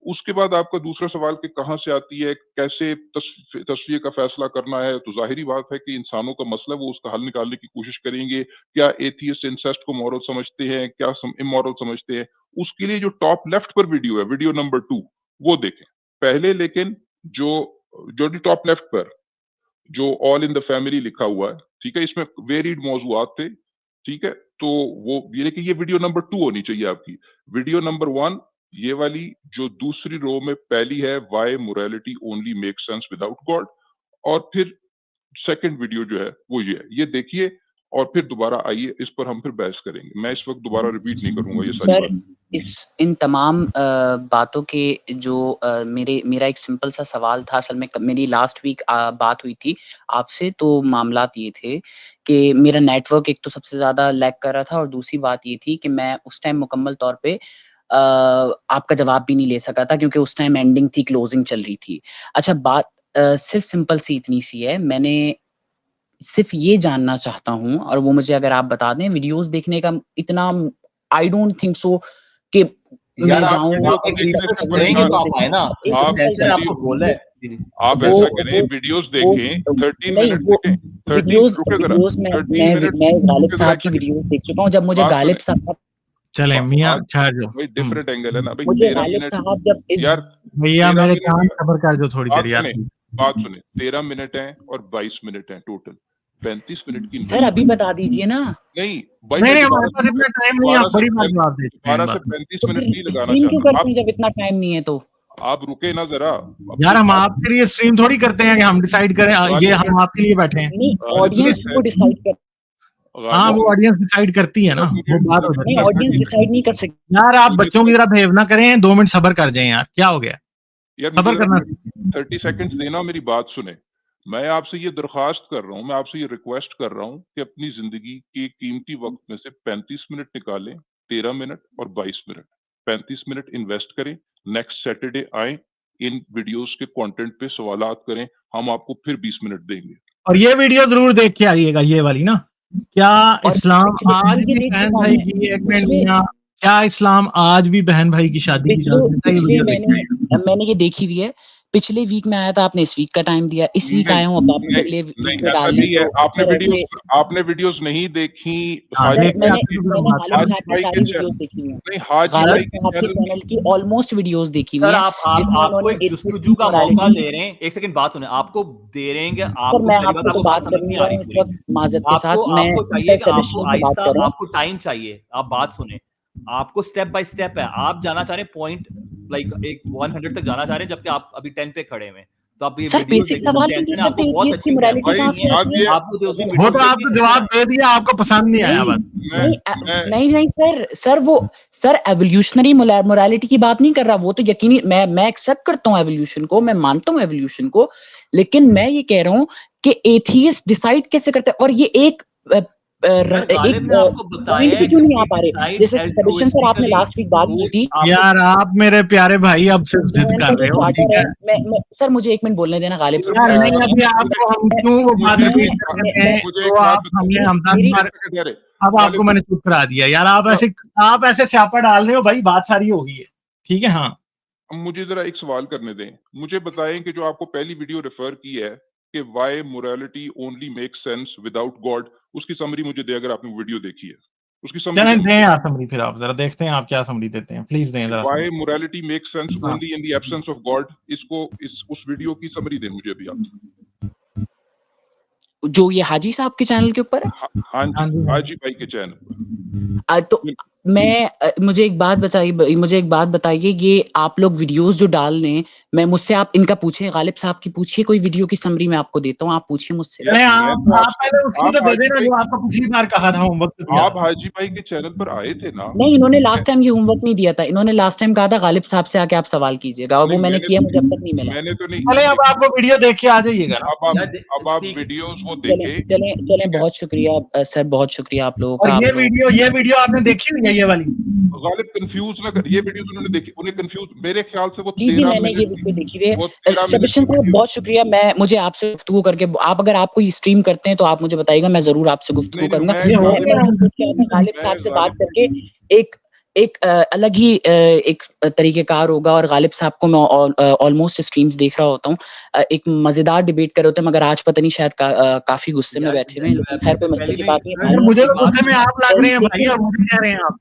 उसके बाद आपका दूसरा सवाल कि कहां से आती है, कैसे तस्वीर का फैसला करना है, तो जाहिर बात है कि इंसानों का मसला, वो उसका हल निकालने की कोशिश करेंगे। क्या एथियस्ट इंसेस्ट को मॉरल समझते हैं, क्या इमॉरल समझते हैं? उसके लिए जो टॉप लेफ्ट पर वीडियो है, वीडियो नंबर 2, वो देखें पहले। लेकिन जो जो टॉप लेफ्ट पर जो ऑल इन द फैमिली लिखा हुआ है, ठीक है, इसमें वेरिड मौजूआत थे, ठीक है। तो वो ये कि ये वीडियो नंबर 2 होनी चाहिए आपकी। वीडियो नंबर 1 ये वाली जो दूसरी रो में पहली है, why morality only make sense without God, और फिर सेकंड वीडियो जो है वो ये है, ये देखिए और फिर दोबारा आइए, इस पर हम फिर बहस करेंगे। मैं इस वक्त दोबारा रिपीट नहीं करूंगा ये सारी सर, बात। इन तमाम बातों के जो मेरा एक सिंपल सा सवाल था। असल में मेरी लास्ट वीक बात हुई थी आपसे, तो मामलात ये थे कि मेरा नेटवर्क एक तो सबसे ज़्यादा लैग कर रहा था, और दूसरी बात ये थी कि मैं उस टाइम मुकम्मल तौर पे आपका जवाब भी नहीं ले सका था, क्योंकि उस टाइम एंडिंग थी, क्लोजिंग चल रही थी। अच्छा, बात सिर्फ सिंपल सी इतनी सी है, मैंने सिर्फ ये जानना चाहता हूँ, और वो मुझे अगर आप बता दें, वीडियोस देखने का इतना आई डोंट थिंक सो कि मैं जाऊँ रिसर्च करेंगे तो आप आए ना, आपको बोला है। आप ऐसा करें, वीडियोस देखें, 13 मिनट देखें, 13 वीडियोस मैं गालिब साहब की वीडियोस देख चुका हूँ। जब मुझे गालिब साहब, चले मियां ठहर जाओ, भाई डिफरेंट एंगल है ना भाई। मुझे 13 गालिब मिनट साहब जब इस यार, भैया मेरे कान खबर कर जो थोड़ी देर यार। बात सुने, 13 मिनट है और 22 मिनट है टोटल, 35 मिनट की। सर अभी बता दीजिए ना। नहीं भाई, नहीं, हमारे पास इतना टाइम नहीं है, आप बड़ी बात जवाब देते हैं। 12 से 35 मिनट नहीं लगाना स्क्रीन क्यों करते चाहता हैं जब इतना टाइम नहीं है? तो आप रुके ना जरा। यार हम आपके लिए स्ट्रीम थोड़ी करते हैं कि हम डिसाइड करें, ये हम आपके लिए बैठे हैं। नहीं, ऑडियंस को डिसाइड कर, हाँ वो ऑडियंस डिसाइड करती है ना, वो बात हो जाती नहीं है। ऑडियंस डिसाइड नहीं कर सकती। यार आप बच्चों की तरह बिहेव ना करें, 2 मिनट सब्र कर जाएं यार, क्या हो गया, यार सब्र करना। 30 सेकंड्स देना, मेरी बात सुने। मैं आपसे ये दरखास्त कर रहा हूँ, मैं आपसे ये रिक्वेस्ट कर रहा हूँ कि अपनी जिंदगी के कीमती वक्त में से 35 मिनट निकालें, 13 मिनट और 22 मिनट, 35 मिनट इन्वेस्ट करें। नेक्स्ट सैटरडे आए, इन वीडियोस के कंटेंट पे सवालात करें, हम आपको फिर 20 मिनट देंगे। और ये वीडियो जरूर देख के आइएगा, ये वाली ना, क्या इस्लाम पिछले आज ये भी देख बहन चुका भाई हूं की, एक मिनट पिछले मियां, क्या इस्लाम आज भी बहन भाई की शादी की इजाजत देता है? ये पिछले वीडियो देखना है। मैंने ये देखी हुई है। पिछले वीक में आया था, आपने इस वीक का टाइम दिया, इस वीक आया हूँ, अब आप मुझे अगले वीक नहीं में ऐसा डाल नहीं है। लें। आपने वीडियोस नहीं देखी। हाँ, हाजी देखते हैं, भाई आपकी मैंने तो बात गालिब है। साहब की सारी वीडियोस देखी हुई हैं। नहीं, हाजी गालिब भाई के साहब के चैनल चैनल की ऑलमोस्ट वीडियोस देखी हुई सर हैं, आप जिसमें आपको उन्होंने एक जुस्तजू का मौका दे रहे हैं। एक सेकंड बात सुने, आपको दे रहे हैं कि सर आपको मैं पहली बात आपको तो आपको बात बात कर समझ नहीं नहीं आ रहा रही हूँ इस पूरी। वक्त, माजरत के साथ मैं आपको चाहिए कि इंटर आपको से बात आहिस्ता, कर रहा हूँ। आपको टाइम चाहिए, आप बात सुने। आपको स्टेप बाय स्टेप है, आप जाना चाह रहे हैं पॉइंट लाइक एक 100 तक जाना चाह रहे हैं, जबकि आप अभी 10 पे खड़े हुए हैं। तो आप ये सर वीडियो बेसिक देखिए, सवाल भी टेंशन पूछ है आपको सकते हैं, बहुत एथियस्ट की अच्छी मोरालिटी है कहाँ से आती है? आपको जो वो तो आपको जवाब दे दिया, आपको पसंद नहीं आया बस। नहीं सर वो सर एवोल्यूशनरी मोरालिटी की बात नहीं कर रहा, वो तो यकीनी मैं एक्सेप्ट करता हूँ एवोल्यूशन को, मैं मानता हूँ एवोल्यूशन को, लेकिन मैं ये कह रहा हूँ कि एथियस्ट डिसाइड कैसे करते हैं? और ये एक गालिब ने आपको बताया पॉइंट पे है क्यों कि नहीं आ we पा रहे? decide जैसे सेबेस्टियन सर, आपने altruistically लास्ट वीक बात की थी, यार आप मेरे प्यारे भाई अब सिर्फ जिद UN कर का रहे जो हो, ठीक चार्टर है? है, मैं सर मुझे 1 मिनट बोलने देना गालिब यार नहीं, साहब। अभी आपको हम क्यों वो बात रिपीट कर देते हैं, तो आप हमने हम 10 बार, अब आपको मैंने चुप करा दिया। यार आप ऐसे स्यापा डाल रहे हो भाई, बात सारी हो गई है, ठीक है? हाँ मुझे जरा एक सवाल करने दें। मुझे बताएं कि जो आपको पहली वीडियो रेफर की है कि why morality only make sense without God, उसकी समरी मुझे दे, अगर आपने वीडियो देखी है उसकी चलें समरी। दें यार समरी, फिर आप जरा देखते हैं आप क्या समरी देते हैं, प्लीज दें जरा why summary. Morality make sense only in the absence of God, इसको उस वीडियो की समरी दें मुझे अभी आप। जो ये हाजी साहब के चैनल के ऊपर है। हाँ जी, हाजी भाई के चैनल पर। तो मुझे एक बात बताइए, ये आप लोग वीडियोस जो डाल रहे हैं, मैं मुझसे आप इनका पूछे, गालिब साहब की पूछिए, कोई वीडियो की समरी मैं आपको देता हूँ, आप पूछिए मुझसे। आप पहले उसकी तो दे देना जो आपको पिछली बार कहा था, होमवर्क दिया आप था। हाजी भाई के चैनल पर आए थे ना? नहीं, इन्होंने लास्ट टाइम ये होमवर्क नहीं दिया था, इन्होंने लास्ट टाइम कहा था गालिब साहब से आके आप सवाल कीजिएगा, और वो मैंने किया, मुझे अब तक नहीं मिला। मैंने तो नहीं। चले अब आप वो वीडियो देख के आ जाइएगा। अब आप वीडियोस वो देखें। चलें, बहुत शुक्रिया सर, बहुत शुक्रिया आप लोगों और का। ये वीडियो आपने देखी हुई है, ये वाली? गालिब कंफ्यूज ना कर, ये वीडियोस उन्होंने देखी, उन्हें कंफ्यूज, मेरे ख्याल से वो जी 13 मैंने ये मिनट वीडियो देखी हुई है। वो 13 सेबेस्टियन साहब बहुत शुक्रिया, मुझे आपसे गुफ्तगू करके, आप अगर आप कोई स्ट्रीम करते हैं तो आप मुझे बताइएगा, मैं जरूर आपसे गुफ्तगू करूंगा। गालिब साहब से बात करके एक अलग ही एक तरीकेकार होगा, और गालिब साहब को मैं ऑलमोस्ट स्ट्रीम्स देख रहा होता हूँ, एक मजेदार डिबेट कर रहे होते हैं, मगर आज पता नहीं शायद काफी गुस्से में बैठे हुए हैं, लेकिन खैर कोई मसले की बात नहीं। मुझे तो गुस्से में आप लग रहे हैं भाई, और मुझे कह रहे हैं आप।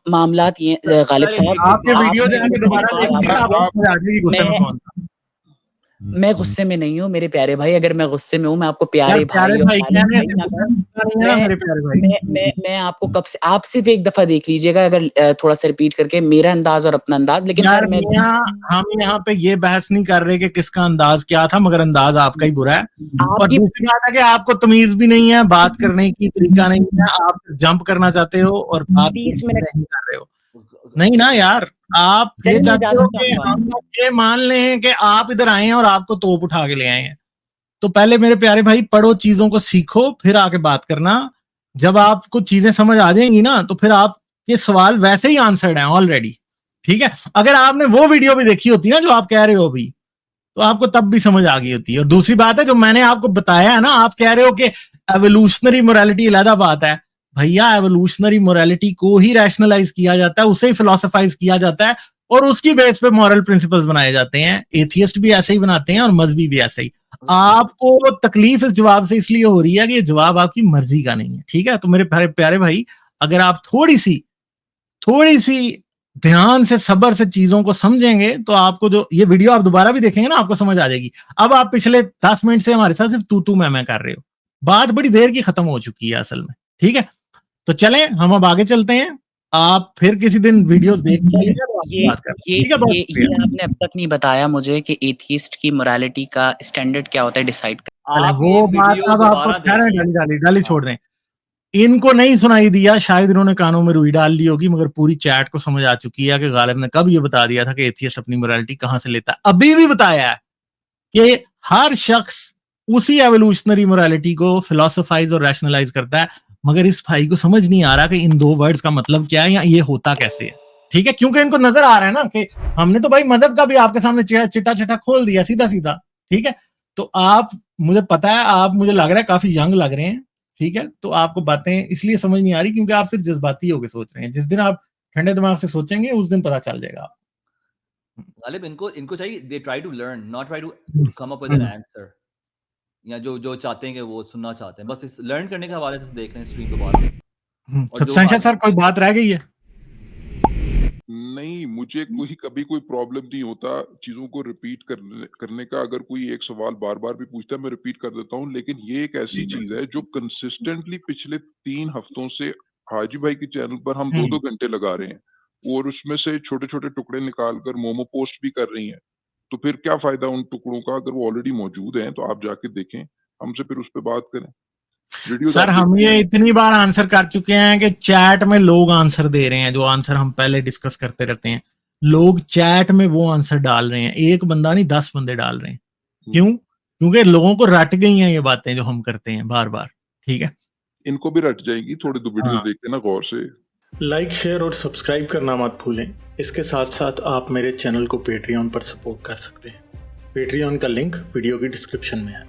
मामलात ये गालिब साहब, आप ये वीडियो जाके दोबारा देखिए, आप आ जाएगी गुस्से में कौन था। मैं गुस्से में नहीं हूँ मेरे प्यारे भाई, अगर मैं गुस्से में हूँ, मैं आपको प्यारे भाई मैं आपको कब से, आप सिर्फ एक दफा देख लीजिएगा, अगर थोड़ा सा रिपीट करके, मेरा अंदाज और अपना अंदाज। लेकिन यार हम यहाँ पे ये बहस नहीं कर रहे कि किसका अंदाज क्या था, मगर अंदाज आपका ही बुरा है। और दूसरी बात है कि आपको तमीज भी नहीं है, बात करने की तरीका नहीं है, आप जंप करना चाहते हो और बात 20 मिनट नहीं कर रहे हो। नहीं ना यार, आप ये चाहते हो कि हम लोग ये मान लें कि आप इधर आए हैं और आपको तोप उठा के ले आए हैं। तो पहले मेरे प्यारे भाई पढ़ो, चीजों को सीखो, फिर आके बात करना। जब आपको चीजें समझ आ जाएंगी ना, तो फिर आप ये सवाल वैसे ही आंसर्ड हैं ऑलरेडी, ठीक है? अगर आपने वो वीडियो भी देखी होती ना जो आप कह रहे हो अभी, तो आपको तब भी समझ आ गई होती। और दूसरी बात है, जो मैंने आपको बताया है ना, आप कह रहे हो कि एवोल्यूशनरी मोरालिटी अलग बात है। भैया एवोल्यूशनरी मोरालिटी को ही रैशनलाइज किया जाता है, उसे ही फिलोसोफाइज किया जाता है, और उसकी बेस पे मॉरल प्रिंसिपल्स बनाए जाते हैं। एथियस्ट भी ऐसे ही बनाते हैं और मजहबी भी ऐसे ही। आपको तकलीफ इस जवाब से इसलिए हो रही है कि ये जवाब आपकी मर्जी का नहीं है, ठीक है? तो मेरे प्यारे भाई, अगर आप थोड़ी सी ध्यान से, सब्र से चीजों को समझेंगे, तो आपको जो ये वीडियो आप दोबारा भी देखेंगे ना, आपको समझ आ जाएगी। अब आप पिछले 10 मिनट से हमारे साथ सिर्फ तू मैं कर रहे हो, बात बड़ी देर की खत्म हो चुकी है असल में, ठीक है? तो चलें हम अब आगे चलते हैं। आप फिर किसी दिन वीडियोस देख लीजिए तो आपसे बात करते हैं, ठीक है? बहुत ये शुक्रिया। आपने अब तक नहीं बताया मुझे कि एथियस्ट की मोरालिटी का स्टैंडर्ड क्या होता है डिसाइड कर। चलें, आप ये वो बात वीडियो अब आपको दोबारा ठहरें, देखिए। गाली छोड़ दें। इनको नहीं सुनाई दिया, शायद इन्होंने कानों में रुई डाल ली होगी, मगर पूरी चैट को समझ आ चुकी है कि गालिब ने कब ये बता दिया था कि एथियस्ट अपनी मोरालिटी कहां से लेता है। अभी भी बताया है कि हर शख्स उसी एवोल्यूशनरी मोरालिटी को फिलोसोफाइज और रैशनलाइज करता है, मगर इस भाई को समझ नहीं आ रहा कि इन दो वर्ड्स का मतलब क्या है या ये होता कैसे है, ठीक है? क्योंकि इनको नजर आ रहा है ना कि हमने तो भाई मजहब का भी आपके सामने चिट्टा चिट्टा खोल दिया सीधा सीधा, ठीक है? तो आप, मुझे पता है आप, मुझे लग रहा है काफी यंग लग रहे हैं, ठीक है? तो आपको बातें इसलिए समझ नहीं आ रही क्योंकि आप सिर्फ जज्बाती होकर सोच रहे हैं। जिस दिन आप ठंडे दिमाग से सोचेंगे उस दिन पता चल जाएगा। गालिब इनको चाहिए, they try to learn, not try to come up with an answer, या जो चाहते हैं कि वो सुनना चाहते हैं, बस इस लर्न करने के हवाले से देख रहे हैं स्ट्रीम को बार और जो सब्सटेंशियल सर, कोई बात रह गई है? नहीं, मुझे कभी कोई प्रॉब्लम नहीं होता चीजों को रिपीट करने का। अगर कोई एक सवाल बार बार भी पूछता है मैं रिपीट कर देता हूँ, लेकिन ये एक ऐसी चीज है जो कंसिस्टेंटली पिछले 3 हफ्तों से हाजी भाई के चैनल पर हम 2-2 घंटे लगा रहे हैं, और उसमें से छोटे छोटे टुकड़े निकाल कर मोमो पोस्ट भी कर रही हैं। तो फिर क्या फायदा उन टुकड़ों का? अगर वो ऑलरेडी मौजूद हैं तो आप जाके देखें, हमसे फिर उस पर बात करें। सर हम ये इतनी बार आंसर कर चुके हैं कि चैट में लोग आंसर दे रहे हैं, जो आंसर हम पहले डिस्कस करते रहते हैं, लोग चैट में वो आंसर डाल रहे हैं, एक बंदा नहीं 10 बंदे डाल रहे हैं। क्यों? क्योंकि लोगों को रट गई हैं ये बातें जो हम करते हैं बार बार, ठीक है? इनको भी रट जाएंगी, थोड़े दो वीडियो देखते ना गौर से। लाइक, शेयर और सब्सक्राइब करना मत भूलें। इसके साथ साथ आप मेरे चैनल को पेट्रियन पर सपोर्ट कर सकते हैं। पेट्रियन का लिंक वीडियो की डिस्क्रिप्शन में है।